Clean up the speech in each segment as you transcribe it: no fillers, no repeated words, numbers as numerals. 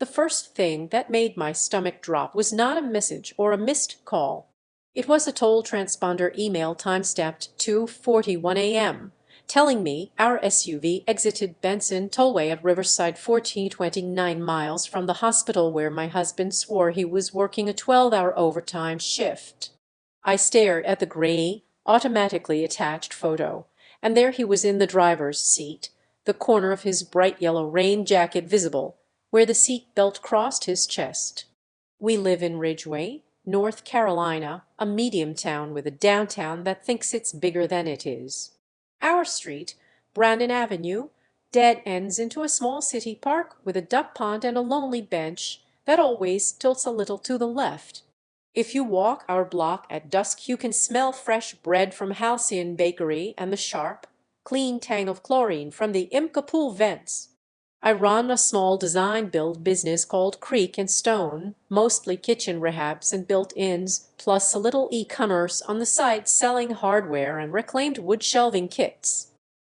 The first thing that made my stomach drop was not a message or a missed call. It was a toll transponder email time-stamped 2:41 a.m., telling me our SUV exited Benson Tollway at Riverside 1429 miles from the hospital where my husband swore he was working a 12-hour overtime shift. I stared at the gray, automatically attached photo, and there he was in the driver's seat, the corner of his bright yellow rain jacket visible, where the seat belt crossed his chest. We live in Ridgeway, North Carolina, a medium town with a downtown that thinks it's bigger than it is. Our street, Brandon Avenue, dead ends into a small city park with a duck pond and a lonely bench that always tilts a little to the left. If you walk our block at dusk, you can smell fresh bread from Halcyon Bakery and the sharp, clean tang of chlorine from the Imca pool vents. I run a small design-build business called Creek and Stone, mostly kitchen rehabs and built-ins, plus a little e-commerce on the side selling hardware and reclaimed wood shelving kits.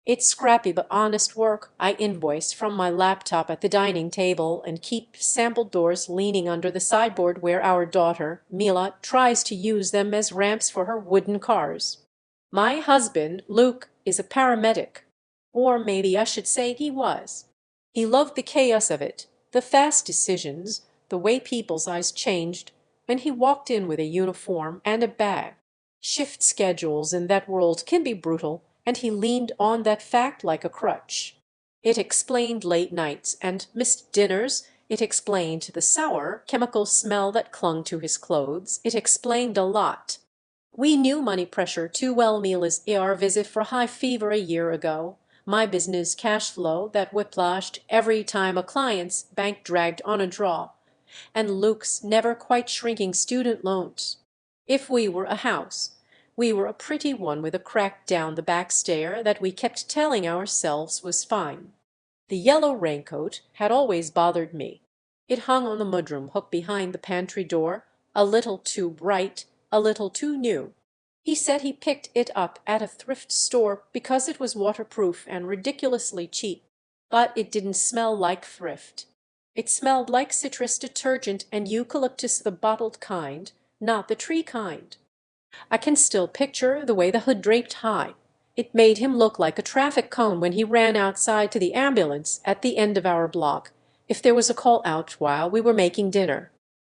It's scrappy but honest work. I invoice from my laptop at the dining table and keep sample doors leaning under the sideboard where our daughter, Mila, tries to use them as ramps for her wooden cars. My husband, Luke, is a paramedic. Or maybe I should say he was. He loved the chaos of it, the fast decisions, the way people's eyes changed when he walked in with a uniform and a bag. Shift schedules in that world can be brutal, and he leaned on that fact like a crutch. It explained late nights and missed dinners. It explained the sour, chemical smell that clung to his clothes. It explained a lot. We knew money pressure too well. Mila's ER visit for high fever a year ago. My business cash flow that whiplashed every time a client's bank dragged on a draw, and Luke's never quite shrinking student loans. If we were a house, we were a pretty one with a crack down the back stair that we kept telling ourselves was fine. The yellow raincoat had always bothered me. It hung on the mudroom hook behind the pantry door, a little too bright, a little too new. He said he picked it up at a thrift store because it was waterproof and ridiculously cheap, but it didn't smell like thrift. It smelled like citrus detergent and eucalyptus, the bottled kind, not the tree kind. I can still picture the way the hood draped high. It made him look like a traffic cone when he ran outside to the ambulance at the end of our block if there was a call out while we were making dinner.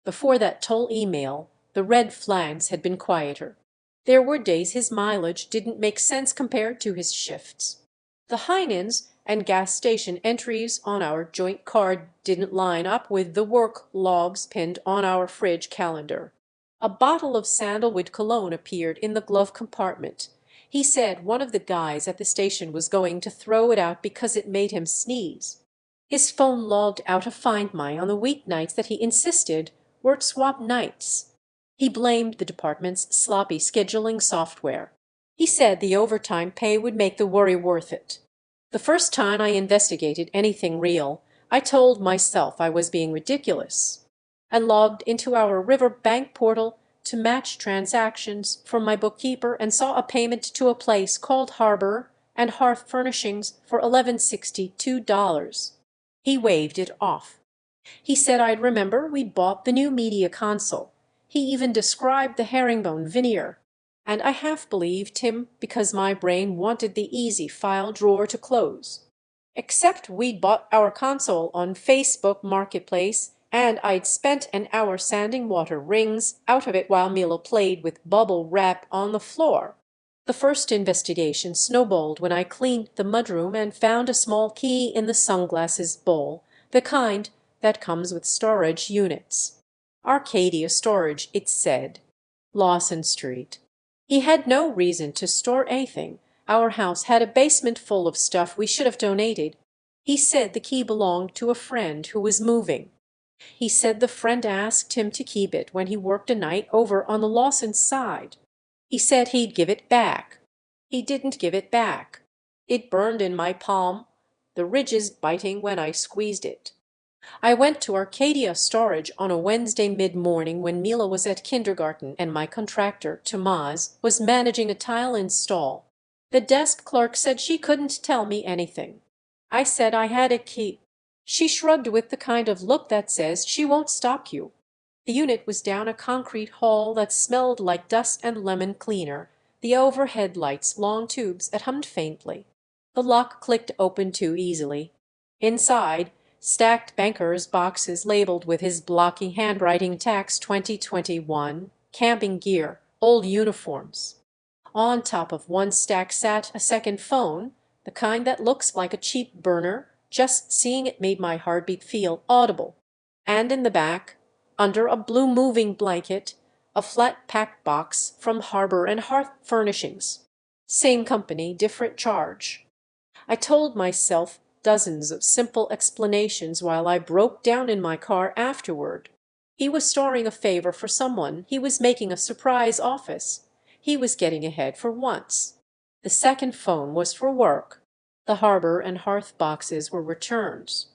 Before that toll email, the red flags had been quieter. There were days his mileage didn't make sense compared to his shifts. The Heinens and gas station entries on our joint card didn't line up with the work logs pinned on our fridge calendar. A bottle of sandalwood cologne appeared in the glove compartment. He said one of the guys at the station was going to throw it out because it made him sneeze. His phone logged out a Find My on the weeknights that he insisted were swap nights. He blamed the department's sloppy scheduling software. He said the overtime pay would make the worry worth it. The first time I investigated anything real, I told myself I was being ridiculous. I logged into our Riverbank portal to match transactions from my bookkeeper and saw a payment to a place called Harbor and Hearth Furnishings for $11.62. He waved it off. He said I'd remember we'd bought the new media console. He even described the herringbone veneer, and I half believed him because my brain wanted the easy file drawer to close. Except we'd bought our console on Facebook Marketplace, and I'd spent an hour sanding water rings out of it while Mila played with bubble wrap on the floor. The first investigation snowballed when I cleaned the mudroom and found a small key in the sunglasses bowl, the kind that comes with storage units. Arcadia Storage, it said. Lawson Street. He had no reason to store anything. Our house had a basement full of stuff we should have donated. He said the key belonged to a friend who was moving. He said the friend asked him to keep it when he worked a night over on the Lawson side. He said he'd give it back. He didn't give it back. It burned in my palm, the ridges biting when I squeezed it. I went to Arcadia Storage on a Wednesday mid-morning when Mila was at kindergarten and my contractor, Tomas, was managing a tile install. The desk clerk said she couldn't tell me anything. I said I had a key. She shrugged with the kind of look that says she won't stop you. The unit was down a concrete hall that smelled like dust and lemon cleaner. The overhead lights, long tubes that hummed faintly. The lock clicked open too easily. Inside, stacked bankers' boxes labeled with his blocky handwriting tax 2021, camping gear, old uniforms. On top of one stack sat a second phone, the kind that looks like a cheap burner. Just seeing it made my heartbeat feel audible. And in the back, under a blue moving blanket, a flat packed box from Harbor and Hearth Furnishings. Same company, different charge. I told myself dozens of simple explanations while I broke down in my car afterward. He was storing a favor for someone. He was making a surprise office. He was getting ahead for once. The second phone was for work. The Harbor and Hearth boxes were returns.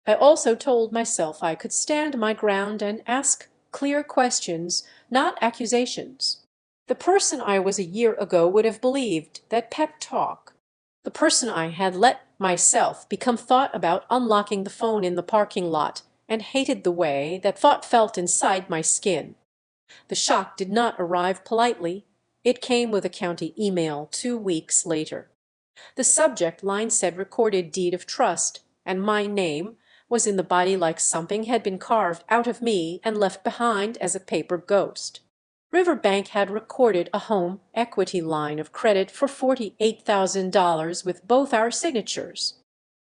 I also told myself I could stand my ground and ask clear questions, not accusations. The person I was a year ago would have believed that pep talk. The person I had let myself become thought about unlocking the phone in the parking lot and hated the way that thought felt inside my skin. The shock did not arrive politely. It came with a county email 2 weeks later. The subject line said recorded deed of trust, and my name was in the body like something had been carved out of me and left behind as a paper ghost. Riverbank had recorded a home equity line of credit for $48,000 with both our signatures.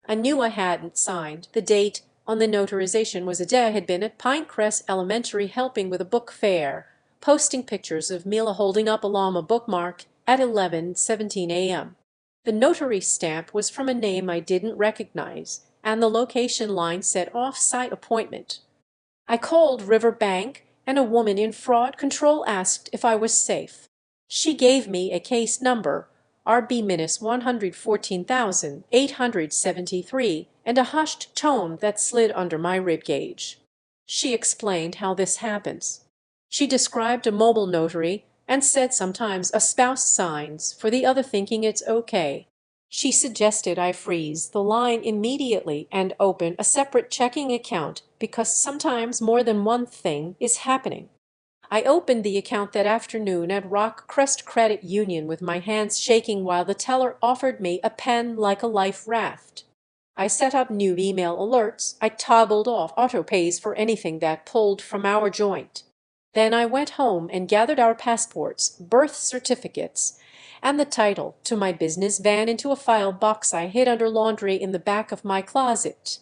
I knew I hadn't signed. The date on the notarization was a day I had been at Pinecrest Elementary helping with a book fair, posting pictures of Mila holding up a llama bookmark at 11:17 a.m. The notary stamp was from a name I didn't recognize, and the location line said off-site appointment. I called Riverbank, and a woman in fraud control asked if I was safe. She gave me a case number, RB-114873, and a hushed tone that slid under my rib gauge. She explained how this happens. She described a mobile notary and said sometimes a spouse signs for the other thinking it's okay. She suggested I freeze the line immediately and open a separate checking account because sometimes more than one thing is happening. I opened the account that afternoon at Rock Crest Credit Union with my hands shaking while the teller offered me a pen like a life raft. I set up new email alerts. I toggled off autopays for anything that pulled from our joint. Then I went home and gathered our passports, birth certificates, and the title to my business van into a file box I hid under laundry in the back of my closet.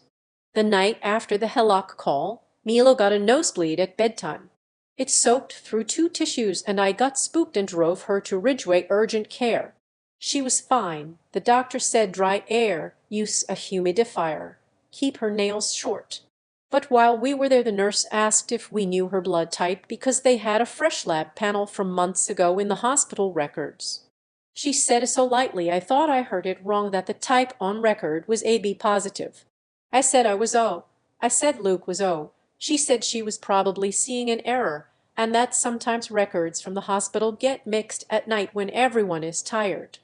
The night after the HELOC call, Milo got a nosebleed at bedtime. It soaked through 2 tissues and I got spooked and drove her to Ridgeway Urgent Care. She was fine. The doctor said dry air, use a humidifier, keep her nails short. But while we were there, the nurse asked if we knew her blood type because they had a fresh lab panel from months ago in the hospital records. She said so lightly I thought I heard it wrong that the type on record was AB positive. I said I was O. I said Luke was O. She said she was probably seeing an error and that sometimes records from the hospital get mixed at night when everyone is tired.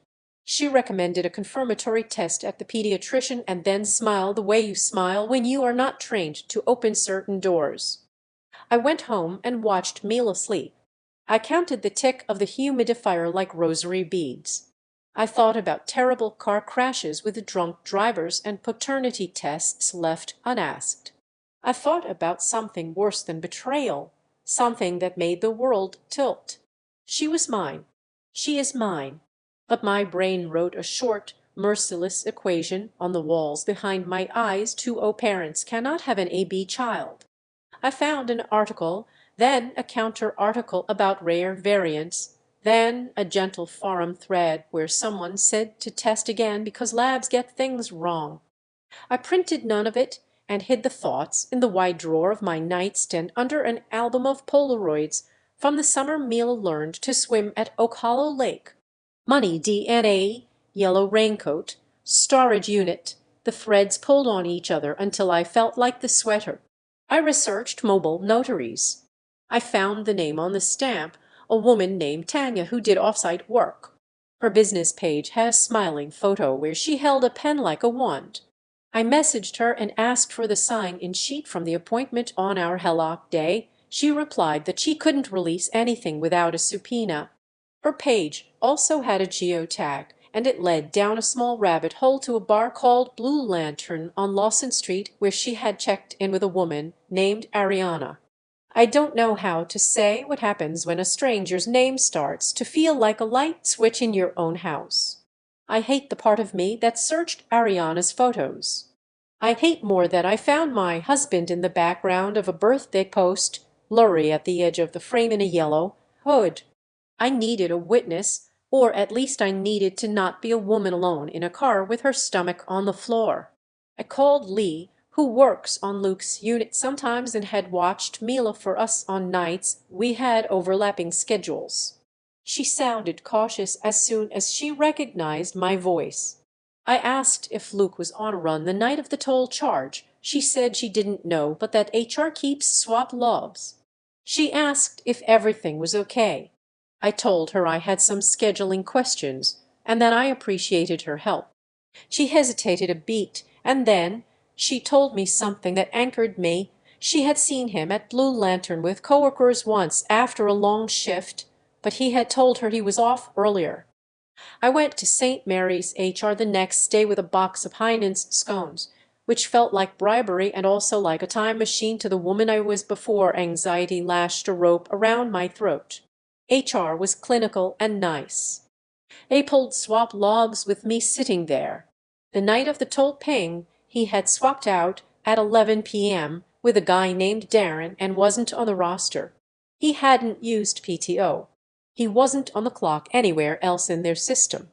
She recommended a confirmatory test at the pediatrician and then smiled the way you smile when you are not trained to open certain doors. I went home and watched Mila sleep. I counted the tick of the humidifier like rosary beads. I thought about terrible car crashes with drunk drivers and paternity tests left unasked. I thought about something worse than betrayal, something that made the world tilt. She was mine. She is mine. But my brain wrote a short, merciless equation on the walls behind my eyes. 2 O parents cannot have an AB child. I found an article, then a counter-article about rare variants, then a gentle forum thread where someone said to test again because labs get things wrong. I printed none of it and hid the thoughts in the wide drawer of my nightstand under an album of Polaroids from the summer Mila learned to swim at Oak Hollow Lake. Money DNA, yellow raincoat, storage unit. The threads pulled on each other until I felt like the sweater. I researched mobile notaries. I found the name on the stamp, a woman named Tanya who did off-site work. Her business page had a smiling photo where she held a pen like a wand. I messaged her and asked for the sign-in sheet from the appointment on our HELOC day. She replied that she couldn't release anything without a subpoena. Her page also had a geotag, and it led down a small rabbit hole to a bar called Blue Lantern on Lawson Street, where she had checked in with a woman named Ariana. I don't know how to say what happens when a stranger's name starts to feel like a light switch in your own house. I hate the part of me that searched Ariana's photos. I hate more that I found my husband in the background of a birthday post, blurry at the edge of the frame in a yellow hood. I needed a witness, or at least I needed to not be a woman alone in a car with her stomach on the floor. I called Lee, who works on Luke's unit sometimes and had watched Mila for us on nights we had overlapping schedules. She sounded cautious as soon as she recognized my voice. I asked if Luke was on a run the night of the toll charge. She said she didn't know, but that HR keeps swap logs. She asked if everything was okay. I told her I had some scheduling questions and that I appreciated her help. She hesitated a beat, and then she told me something that anchored me. She had seen him at Blue Lantern with coworkers once after a long shift, but he had told her he was off earlier. I went to St. Mary's HR the next day with a box of Heinen's scones, which felt like bribery and also like a time machine to the woman I was before anxiety lashed a rope around my throat. HR was clinical and nice. They pulled swap logs with me sitting there. The night of the toll ping, he had swapped out at 11 p.m. with a guy named Darren and wasn't on the roster. He hadn't used PTO. He wasn't on the clock anywhere else in their system.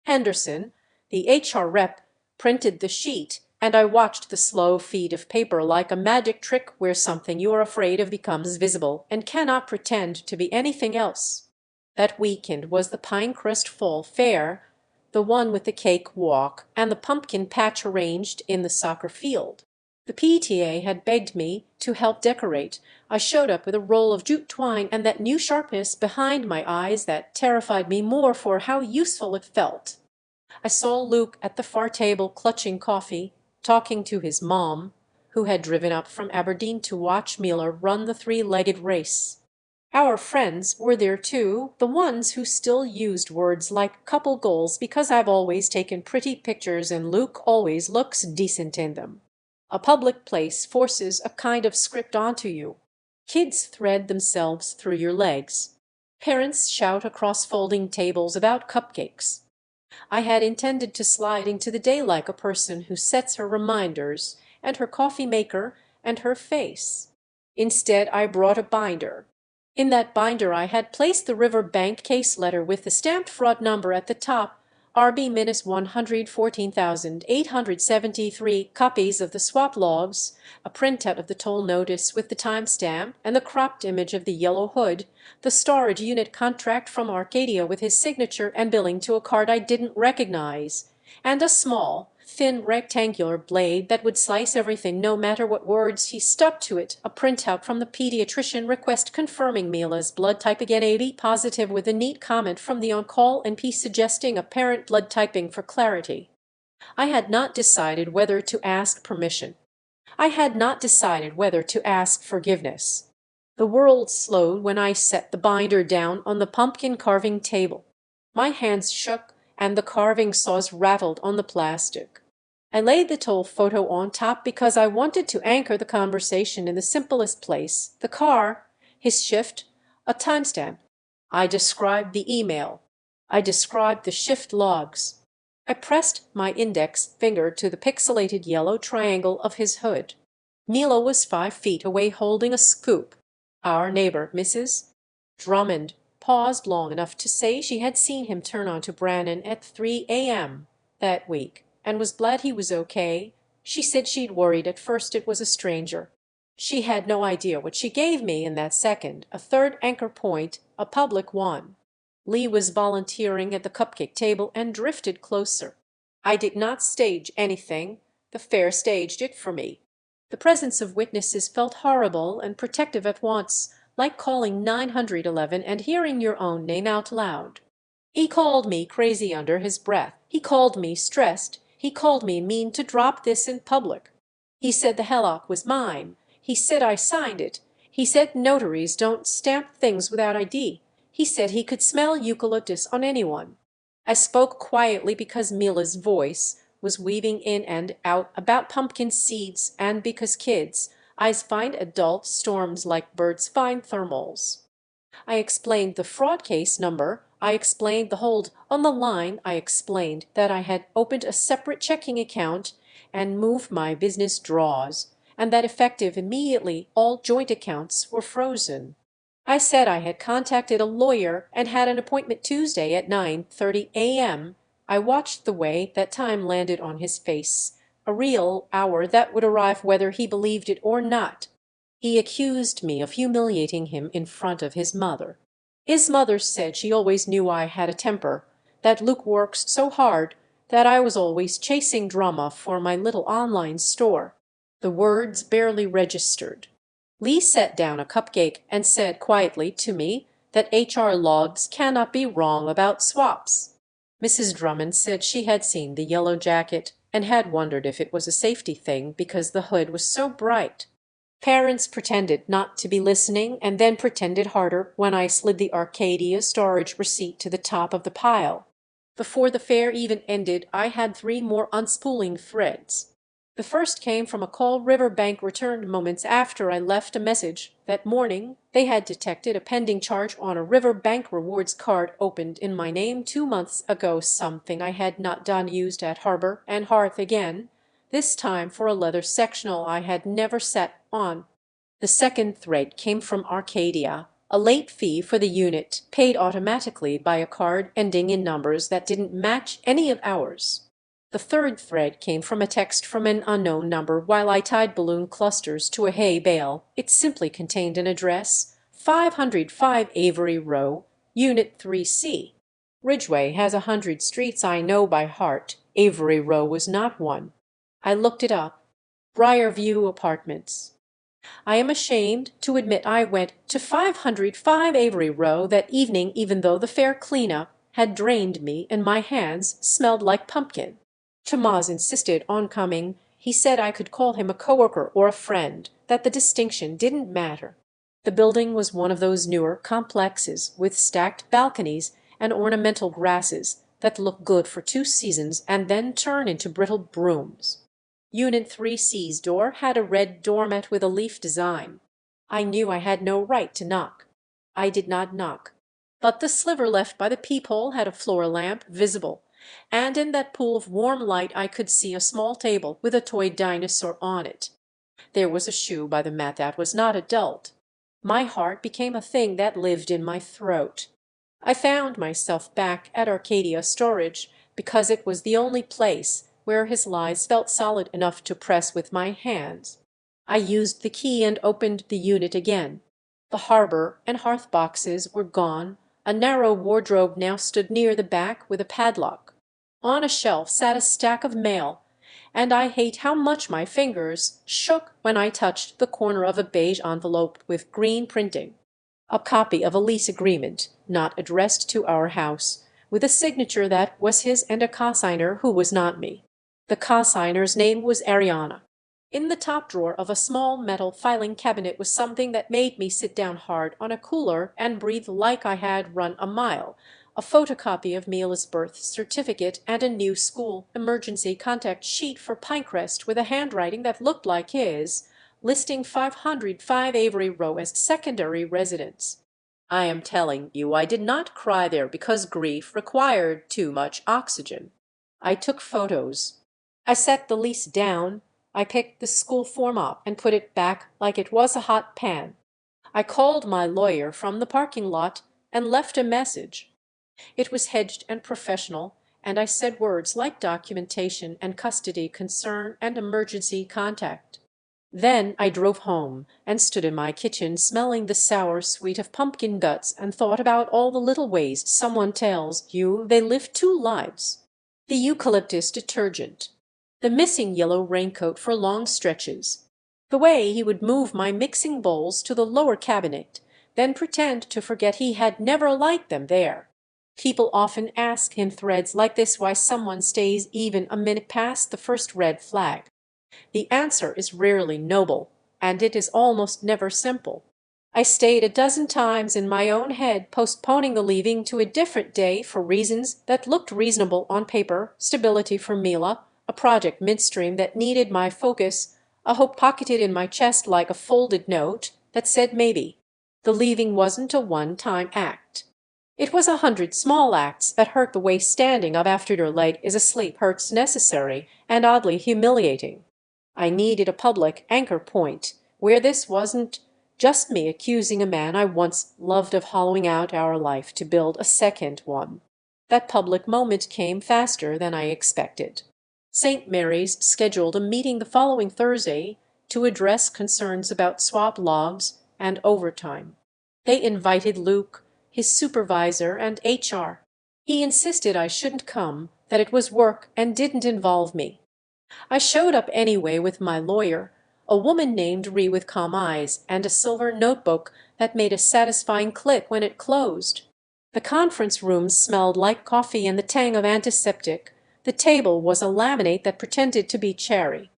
Henderson, the HR rep, printed the sheet, and I watched the slow feed of paper like a magic trick where something you are afraid of becomes visible and cannot pretend to be anything else. That weekend was the Pinecrest Fall Fair, the one with the cake walk and the pumpkin patch arranged in the soccer field. The PTA had begged me to help decorate. I showed up with a roll of jute twine and that new sharpness behind my eyes that terrified me more for how useful it felt. I saw Luke at the far table clutching coffee, talking to his mom, who had driven up from Aberdeen to watch Mila run the three-legged race. Our friends were there too, the ones who still used words like couple goals because I've always taken pretty pictures and Luke always looks decent in them. A public place forces a kind of script onto you. Kids thread themselves through your legs. Parents shout across folding tables about cupcakes. I had intended to slide into the day like a person who sets her reminders and her coffee maker and her face. Instead, I brought a binder. In that binder I had placed the Riverbank case letter with the stamped fraud number at the top, RB-114,873, copies of the swap logs, a printout of the toll notice with the timestamp and the cropped image of the yellow hood, the storage unit contract from Arcadia with his signature and billing to a card I didn't recognize, and a small, thin rectangular blade that would slice everything no matter what words he stuck to it, a printout from the pediatrician request confirming Mila's blood type again AB positive with a neat comment from the on-call NP suggesting apparent blood typing for clarity. I had not decided whether to ask permission. I had not decided whether to ask forgiveness. The world slowed when I set the binder down on the pumpkin carving table. My hands shook and the carving saws rattled on the plastic. I laid the toll photo on top because I wanted to anchor the conversation in the simplest place, the car, his shift, a timestamp. I described the email. I described the shift logs. I pressed my index finger to the pixelated yellow triangle of his hood. Mila was 5 feet away holding a scoop. Our neighbor, Mrs. Drummond, paused long enough to say she had seen him turn onto Brannan at 3 a.m. that week and was glad he was okay. She said she'd worried at first it was a stranger. She had no idea what she gave me in that second, a third anchor point, a public one. Lee was volunteering at the cupcake table and drifted closer. I did not stage anything. The fair staged it for me. The presence of witnesses felt horrible and protective at once, like calling 911 and hearing your own name out loud. He called me crazy under his breath. He called me stressed. He called me mean to drop this in public. He said the HELOC was mine. He said I signed it. He said notaries don't stamp things without ID. He said he could smell eucalyptus on anyone. I spoke quietly because Mila's voice was weaving in and out about pumpkin seeds and because kids' eyes find adult storms like birds find thermals. I explained the fraud case number. I explained the hold on the line. I explained that I had opened a separate checking account and moved my business draws, and that effective immediately all joint accounts were frozen. I said I had contacted a lawyer and had an appointment Tuesday at 9:30 a.m. I watched the way that time landed on his face, a real hour that would arrive whether he believed it or not. He accused me of humiliating him in front of his mother. His mother said she always knew I had a temper, that Luke works so hard, that I was always chasing drama for my little online store. The words barely registered. Lee set down a cupcake and said quietly to me that HR logs cannot be wrong about swaps. Mrs. Drummond said she had seen the yellow jacket and had wondered if it was a safety thing because the hood was so bright. Parents pretended not to be listening and then pretended harder when I slid the Arcadia storage receipt to the top of the pile. Before the fair even ended, I had 3 more unspooling threads. The first came from a call Riverbank returned moments after I left a message. That morning, they had detected a pending charge on a Riverbank rewards card opened in my name 2 months ago, something I had not done, used at Harbor and Hearth again, this time for a leather sectional I had never sat on. The second thread came from Arcadia, a late fee for the unit paid automatically by a card ending in numbers that didn't match any of ours. The third thread came from a text from an unknown number while I tied balloon clusters to a hay bale. It simply contained an address, 505 Avery Row, Unit 3C. Ridgeway has 100 streets I know by heart. Avery Row was not one. I looked it up. Briarview Apartments. I am ashamed to admit I went to 505 Avery Row that evening, even though the fair cleanup had drained me and my hands smelled like pumpkin. Chamath insisted on coming. He said I could call him a coworker or a friend, that the distinction didn't matter. The building was one of those newer complexes with stacked balconies and ornamental grasses that look good for 2 seasons and then turn into brittle brooms. Unit 3C's door had a red doormat with a leaf design. I knew I had no right to knock. I did not knock. But the sliver left by the peephole had a floor lamp visible, and in that pool of warm light I could see a small table with a toy dinosaur on it. There was a shoe by the mat that was not adult. My heart became a thing that lived in my throat. I found myself back at Arcadia Storage because it was the only place where his lies felt solid enough to press with my hands. I used the key and opened the unit again. The Harbor and Hearth boxes were gone. A narrow wardrobe now stood near the back with a padlock. On a shelf sat a stack of mail, and I hate how much my fingers shook when I touched the corner of a beige envelope with green printing. A copy of a lease agreement, not addressed to our house, with a signature that was his and a cosigner who was not me. The cosigner's name was Ariana. In the top drawer of a small metal filing cabinet was something that made me sit down hard on a cooler and breathe like I had run a mile, a photocopy of Mila's birth certificate and a new school emergency contact sheet for Pinecrest with a handwriting that looked like his, listing 505 Avery Row as secondary residence. I am telling you, I did not cry there because grief required too much oxygen. I took photos. I set the lease down. I picked the school form up and put it back like it was a hot pan. I called my lawyer from the parking lot and left a message. It was hedged and professional, and I said words like documentation and custody concern and emergency contact. Then I drove home and stood in my kitchen smelling the sour sweet of pumpkin guts and thought about all the little ways someone tells you they live 2 lives. The eucalyptus detergent. The missing yellow raincoat for long stretches. The way he would move my mixing bowls to the lower cabinet, then pretend to forget he had never liked them there. People often ask in threads like this why someone stays even a minute past the first red flag. The answer is rarely noble, and it is almost never simple. I stayed a dozen times in my own head, postponing the leaving to a different day for reasons that looked reasonable on paper: stability for Mila, a project midstream that needed my focus, a hope pocketed in my chest like a folded note that said maybe. The leaving wasn't a one-time act. It was 100 small acts that hurt the way standing up after your leg is asleep hurts, necessary and oddly humiliating. I needed a public anchor point where this wasn't just me accusing a man I once loved of hollowing out our life to build a second one. That public moment came faster than I expected. St. Mary's scheduled a meeting the following Thursday to address concerns about swap logs and overtime. They invited Luke, his supervisor, and HR. He insisted I shouldn't come, that it was work and didn't involve me. I showed up anyway with my lawyer, a woman named Ree with calm eyes, and a silver notebook that made a satisfying click when it closed. The conference room smelled like coffee and the tang of antiseptic. The table was a laminate that pretended to be cherry.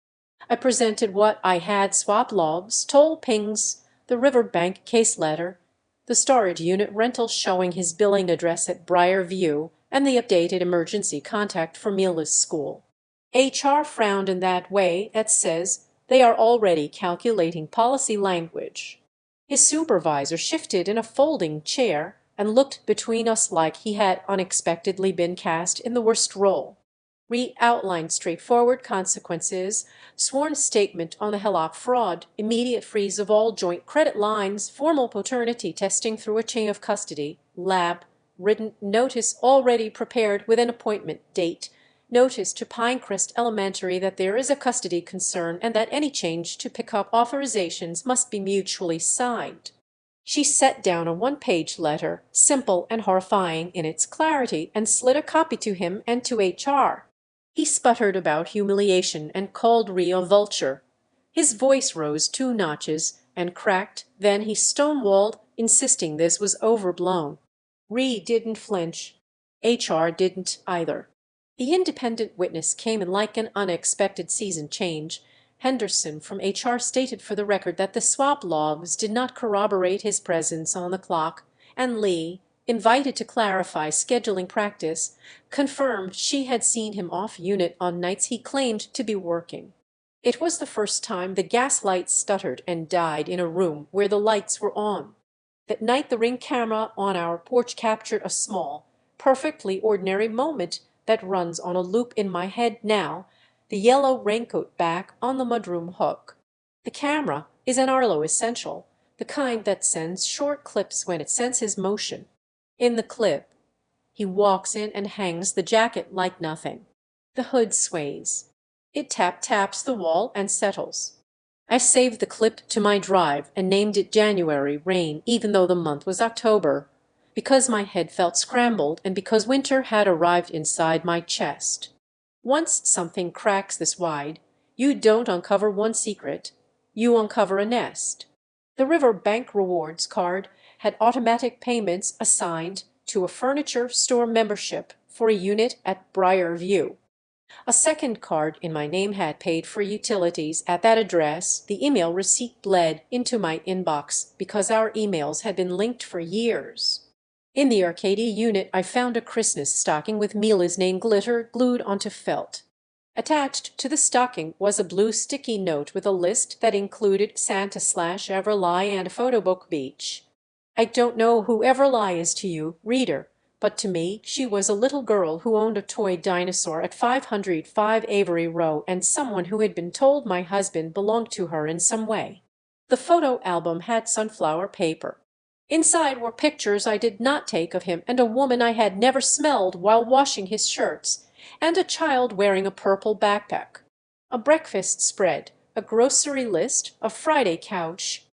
I presented what I had: swap logs, toll pings, the Riverbank case letter, the storage unit rental showing his billing address at Briar View, and the updated emergency contact for Mila's school. HR frowned in that way that says they are already calculating policy language. His supervisor shifted in a folding chair and looked between us like he had unexpectedly been cast in the worst role. Outlined straightforward consequences: sworn statement on the HELOC fraud, immediate freeze of all joint credit lines, formal paternity testing through a chain of custody, lab, written notice already prepared with an appointment date, notice to Pinecrest Elementary that there is a custody concern and that any change to pick-up authorizations must be mutually signed. She set down a one-page letter, simple and horrifying in its clarity, and slid a copy to him and to HR. He sputtered about humiliation and called Ree a vulture. His voice rose 2 notches and cracked, then he stonewalled, insisting this was overblown. Ree didn't flinch. HR didn't either. The independent witness came in like an unexpected season change. Henderson from HR stated for the record that the swap logs did not corroborate his presence on the clock, and Lee, invited to clarify scheduling practice, confirmed she had seen him off unit on nights he claimed to be working. It was the first time the gas lights stuttered and died in a room where the lights were on. That night the Ring camera on our porch captured a small, perfectly ordinary moment that runs on a loop in my head now: the yellow Raincoat back on the mudroom hook. The camera is an Arlo essential, the kind that sends short clips when it senses motion. In the clip, he walks in and hangs the jacket like nothing. The hood sways. It taps the wall and settles. I saved the clip to my drive and named it January Rain, even though the month was October, because my head felt scrambled and because winter had arrived inside my chest. Once something cracks this wide, you don't uncover one secret, you uncover a nest. The Riverbank rewards card had automatic payments assigned to a furniture store membership for a unit at Briar View. A second card in my name had paid for utilities at that address. The email receipt bled into my inbox because our emails had been linked for years. In the Arcadia unit, I found a Christmas stocking with Mila's name glued onto felt. Attached to the stocking was a blue sticky note with a list that included Santa/Everly and a photo book beach. I don't know who Everly is to you, reader, but to me she was a little girl who owned a toy dinosaur at 505 Avery Row and someone who had been told my husband belonged to her in some way. The photo album had sunflower paper. Inside were pictures I did not take of him and a woman I had never smelled while washing his shirts, and a child wearing a purple backpack. A breakfast spread, a grocery list, a Friday couch.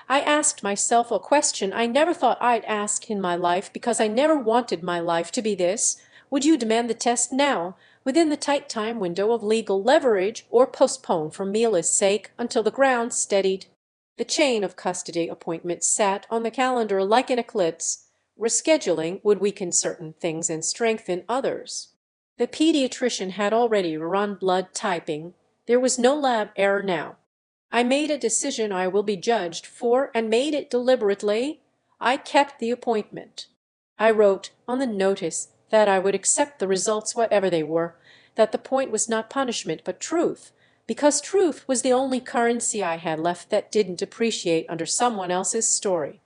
I asked myself a question I never thought I'd ask in my life because I never wanted my life to be this: would you demand the test now, within the tight time window of legal leverage, or postpone for Mila's sake until the ground steadied? The chain of custody appointments sat on the calendar like an eclipse. Rescheduling would weaken certain things and strengthen others. The pediatrician had already run blood typing. There was no lab error now. I made a decision I will be judged for and made it deliberately. I kept the appointment. I wrote on the notice that I would accept the results whatever they were, that the point was not punishment but truth, because truth was the only currency I had left that didn't appreciate under someone else's story.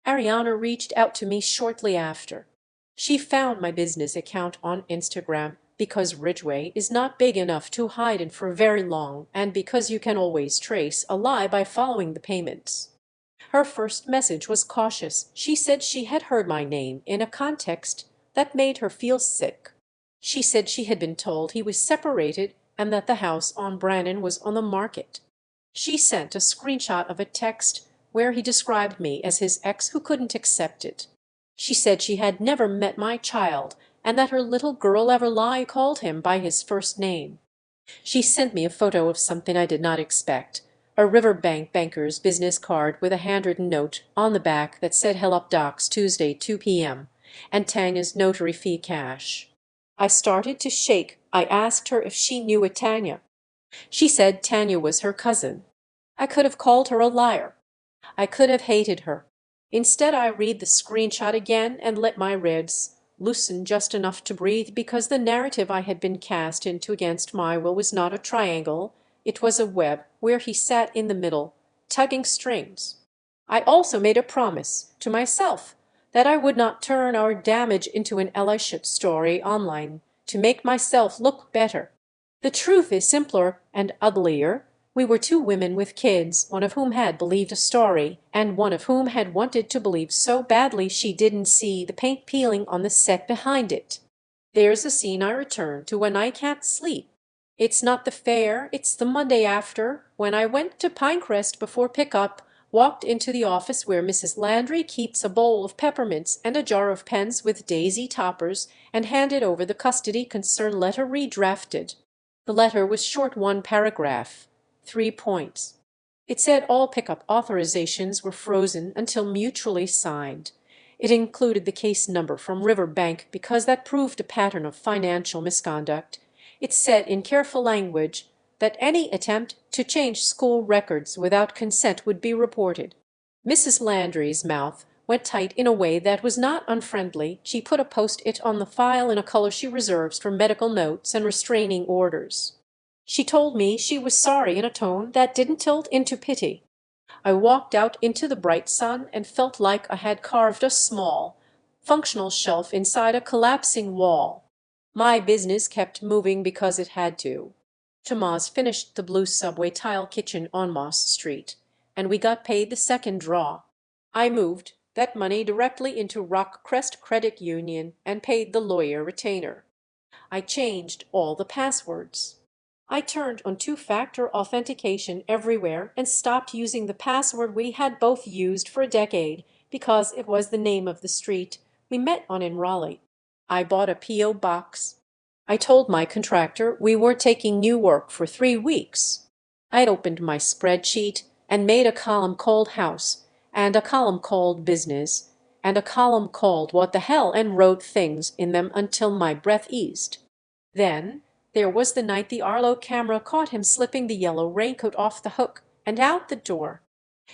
Ariana reached out to me shortly after. She found my business account on Instagram because Ridgeway is not big enough to hide in for very long and because you can always trace a lie by following the payments. Her first message was cautious. She said she had heard my name in a context that made her feel sick. She said she had been told he was separated and that the house on Brannan was on the market. She sent a screenshot of a text where he described me as his ex who couldn't accept it. She said she had never met my child and that her little girl Everly called him by his first name. She sent me a photo of something I did not expect, a Riverbank banker's business card with a handwritten note on the back that said HELOC docs Tuesday 2 p.m. and Tanya's notary fee cash. I started to shake. I asked her if she knew a Tanya. She said Tanya was her cousin. I could have called her a liar. I could have hated her. Instead, I read the screenshot again and let my ribs loosen just enough to breathe because the narrative I had been cast into against my will was not a triangle. It was a web where he sat in the middle, tugging strings. I also made a promise to myself that I would not turn our damage into an Elisha story online to make myself look better. The truth is simpler and uglier. We were two women with kids, one of whom had believed a story, and one of whom had wanted to believe so badly she didn't see the paint peeling on the set behind it. There's a scene I return to when I can't sleep. It's not the fair, it's the Monday after, when I went to Pinecrest before pickup, walked into the office where Mrs. Landry keeps a bowl of peppermints and a jar of pens with daisy toppers, and handed over the custody concern letter redrafted. The letter was short, one paragraph. 3 points. It said all pickup authorizations were frozen until mutually signed. It included the case number from Riverbank because that proved a pattern of financial misconduct. It said in careful language that any attempt to change school records without consent would be reported. Mrs. Landry's mouth went tight in a way that was not unfriendly. She put a post-it on the file in a color she reserves for medical notes and restraining orders. She told me she was sorry in a tone that didn't tilt into pity. I walked out into the bright sun and felt like I had carved a small, functional shelf inside a collapsing wall. My business kept moving because it had to. Tomas finished the blue subway tile kitchen on Moss Street, and we got paid the second draw. I moved that money directly into Rockcrest Credit Union and paid the lawyer retainer. I changed all the passwords. I turned on two-factor authentication everywhere and stopped using the password we had both used for a decade because it was the name of the street we met on in Raleigh. I bought a P.O. box. I told my contractor we were taking new work for 3 weeks. I opened my spreadsheet and made a column called House, and a column called Business, and a column called What the Hell, and wrote things in them until my breath eased. Then there was the night the Arlo camera caught him slipping the yellow raincoat off the hook and out the door.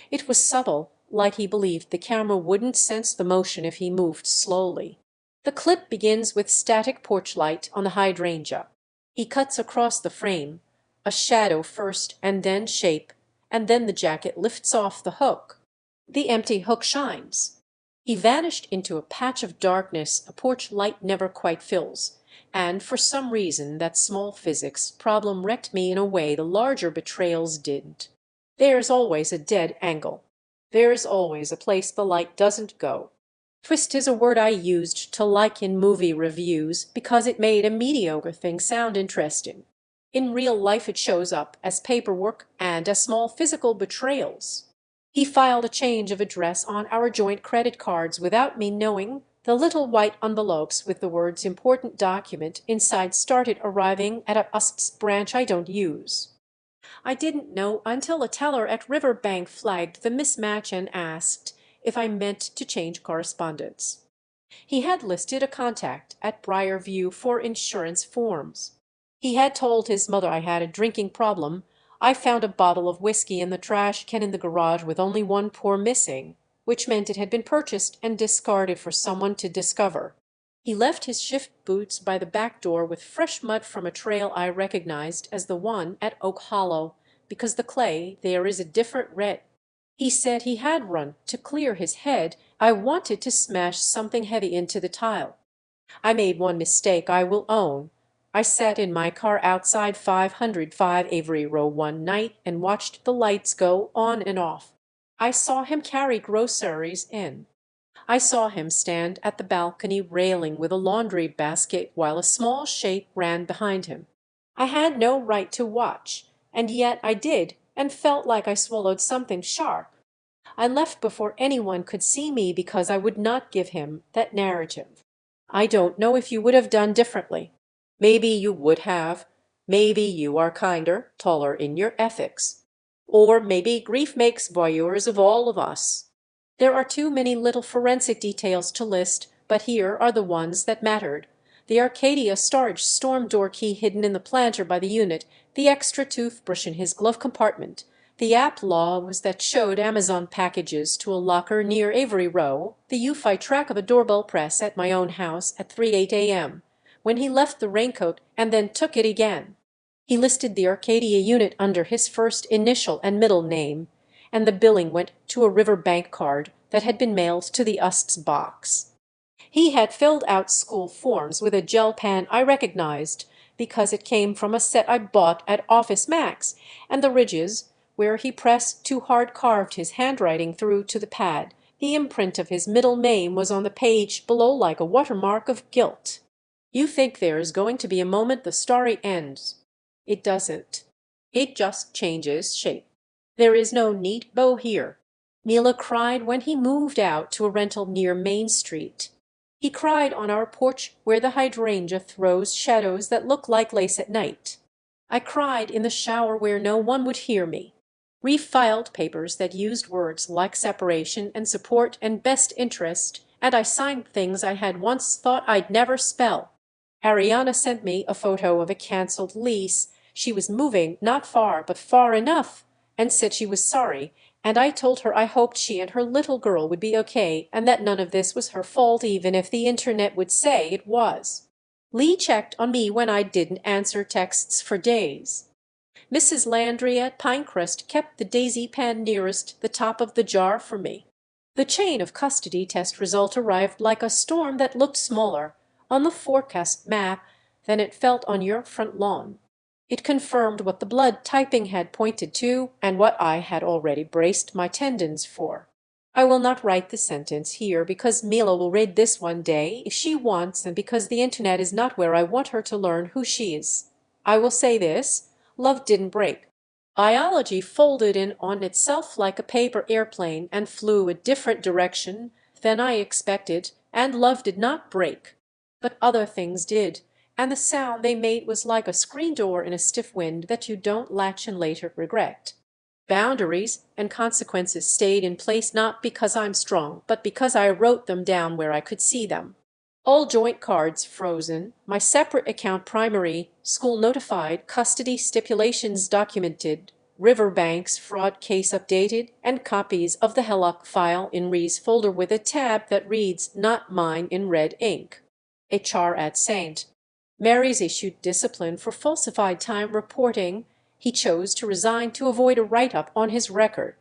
It was subtle, like he believed the camera wouldn't sense the motion if he moved slowly. The clip begins with static porch light on the hydrangea. He cuts across the frame, a shadow first and then shape, and then the jacket lifts off the hook. The empty hook shines. He vanished into a patch of darkness a porch light never quite fills. And for some reason that small physics problem wrecked me in a way the larger betrayals didn't. There's always a dead angle. There's always a place the light doesn't go. Twist is a word I used to like in movie reviews because it made a mediocre thing sound interesting. In real life it shows up as paperwork and as small physical betrayals. He filed a change of address on our joint credit cards without me knowing. The little white envelopes with the words important document inside started arriving at a USPS branch I don't use. I didn't know until a teller at Riverbank flagged the mismatch and asked if I meant to change correspondence. He had listed a contact at Briarview for insurance forms. He had told his mother I had a drinking problem. I found a bottle of whiskey in the trash can in the garage with only one pour missing, which meant it had been purchased and discarded for someone to discover. He left his shift boots by the back door with fresh mud from a trail I recognized as the one at Oak Hollow, because the clay there is a different red. He said he had run to clear his head. I wanted to smash something heavy into the tile. I made one mistake, I will own. I sat in my car outside 505 Avery Row one night and watched the lights go on and off. I saw him carry groceries in. I saw him stand at the balcony railing with a laundry basket while a small shape ran behind him. I had no right to watch, and yet I did, and felt like I swallowed something sharp. I left before anyone could see me because I would not give him that narrative. I don't know if you would have done differently. Maybe you would have. Maybe you are kinder, taller in your ethics. Or maybe grief makes voyeurs of all of us. There are too many little forensic details to list, but here are the ones that mattered. The Arcadia storage storm door key hidden in the planter by the unit, the extra toothbrush in his glove compartment, the app logs that showed Amazon packages to a locker near Avery Row, the UFI track of a doorbell press at my own house at 3:08 a.m., when he left the Raincoat and then took it again. He listed the Arcadia unit under his first initial and middle name, and the billing went to a Riverbank card that had been mailed to the UST's box. He had filled out school forms with a gel pen I recognized because it came from a set I bought at Office Max, and the ridges, where he pressed too hard carved his handwriting through to the pad. The imprint of his middle name was on the page below like a watermark of guilt. You think there is going to be a moment the story ends. It doesn't. It just changes shape. There is no neat bow here. Mila cried when he moved out to a rental near Main Street. He cried on our porch where the hydrangea throws shadows that look like lace at night. I cried in the shower where no one would hear me. Refiled papers that used words like separation and support and best interest, and I signed things I had once thought I'd never spell. Ariana sent me a photo of a canceled lease. She was moving, not far, but far enough, and said she was sorry, and I told her I hoped she and her little girl would be okay and that none of this was her fault even if the internet would say it was. Lee checked on me when I didn't answer texts for days. Mrs. Landry at Pinecrest kept the daisy pen nearest the top of the jar for me. The chain of custody test result arrived like a storm that looked smaller on the forecast map than it felt on your front lawn. It confirmed what the blood typing had pointed to and what I had already braced my tendons for. I will not write the sentence here because Mila will read this one day if she wants and because the internet is not where I want her to learn who she is. I will say this: love didn't break. Biology folded in on itself like a paper airplane and flew a different direction than I expected, and love did not break. But other things did, and the sound they made was like a screen door in a stiff wind that you don't latch and later regret. Boundaries and consequences stayed in place not because I'm strong, but because I wrote them down where I could see them. All joint cards frozen, my separate account primary, school notified, custody stipulations documented, Riverbank's fraud case updated, and copies of the HELOC file in Ree's folder with a tab that reads "Not mine" in red ink. HR at St. Mary's issued discipline for falsified time reporting. He chose to resign to avoid a write-up on his record.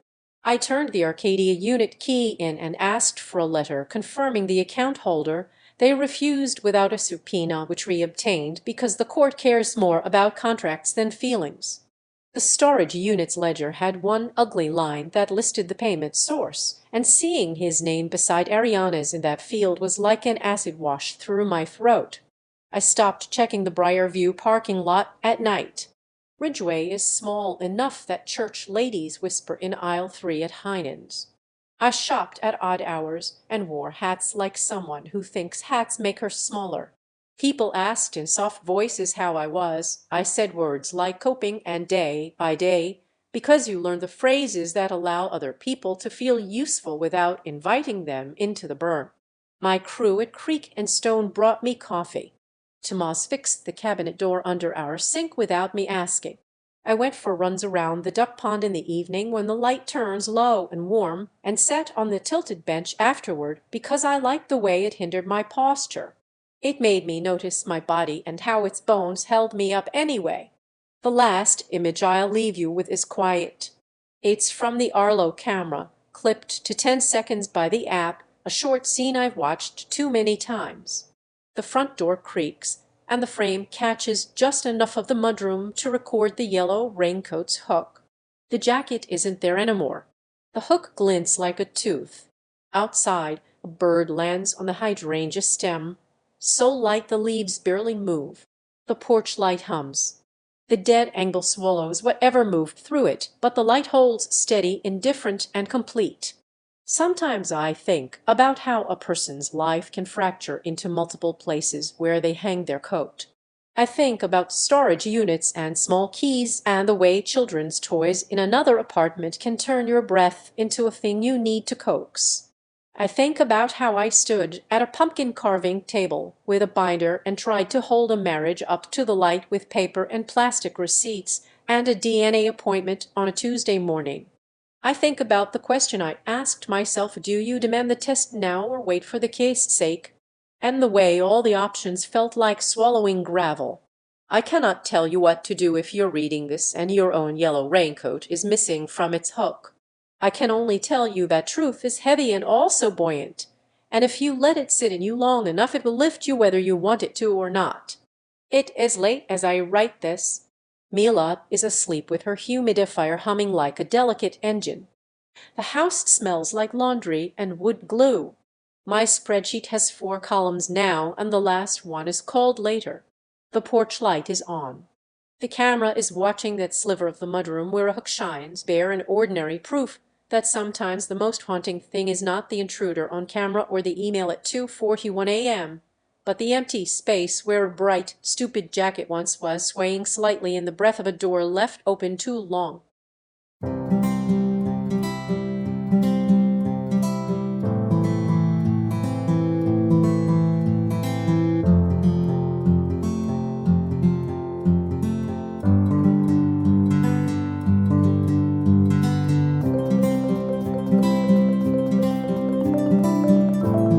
I turned the Arcadia unit key in and asked for a letter confirming the account holder. They refused without a subpoena, which we obtained because the court cares more about contracts than feelings. The storage unit's ledger had one ugly line that listed the payment source, and seeing his name beside Ariana's in that field was like an acid wash through my throat. I stopped checking the Briarview parking lot at night. Ridgeway is small enough that church ladies whisper in aisle 3 at Heinen's. I shopped at odd hours and wore hats like someone who thinks hats make her smaller. People asked in soft voices how I was. I said words like coping and day by day, because you learn the phrases that allow other people to feel useful without inviting them into the burn. My crew at Creek and Stone brought me coffee. Tomas fixed the cabinet door under our sink without me asking. I went for runs around the duck pond in the evening when the light turns low and warm, and sat on the tilted bench afterward because I liked the way it hindered my posture. It made me notice my body and how its bones held me up anyway. The last image I'll leave you with is quiet. It's from the Arlo camera, clipped to 10 seconds by the app, a short scene I've watched too many times. The front door creaks, and the frame catches just enough of the mudroom to record the yellow raincoat's hook. The jacket isn't there anymore. The hook glints like a tooth. Outside, a bird lands on the hydrangea stem, so light the leaves barely move. The porch light hums. The dead angle swallows whatever moved through it, but the light holds steady, indifferent, and complete. Sometimes I think about how a person's life can fracture into multiple places where they hang their coat. I think about storage units and small keys and the way children's toys in another apartment can turn your breath into a thing you need to coax. I think about how I stood at a pumpkin carving table with a binder and tried to hold a marriage up to the light with paper and plastic receipts and a DNA appointment on a Tuesday morning. I think about the question I asked myself, do you demand the test now or wait for the case's sake? And the way all the options felt like swallowing gravel. I cannot tell you what to do if you're reading this and your own yellow raincoat is missing from its hook. I can only tell you that truth is heavy and also buoyant, and if you let it sit in you long enough it will lift you whether you want it to or not. It is late as I write this. Mila is asleep with her humidifier humming like a delicate engine. The house smells like laundry and wood glue. My spreadsheet has 4 columns now, and the last one is called later. The porch light is on. The camera is watching that sliver of the mudroom where a hook shines, bare and ordinary, proof that sometimes the most haunting thing is not the intruder on camera or the email at 2:41 a.m., but the empty space where a bright, stupid jacket once was swaying slightly in the breath of a door left open too long.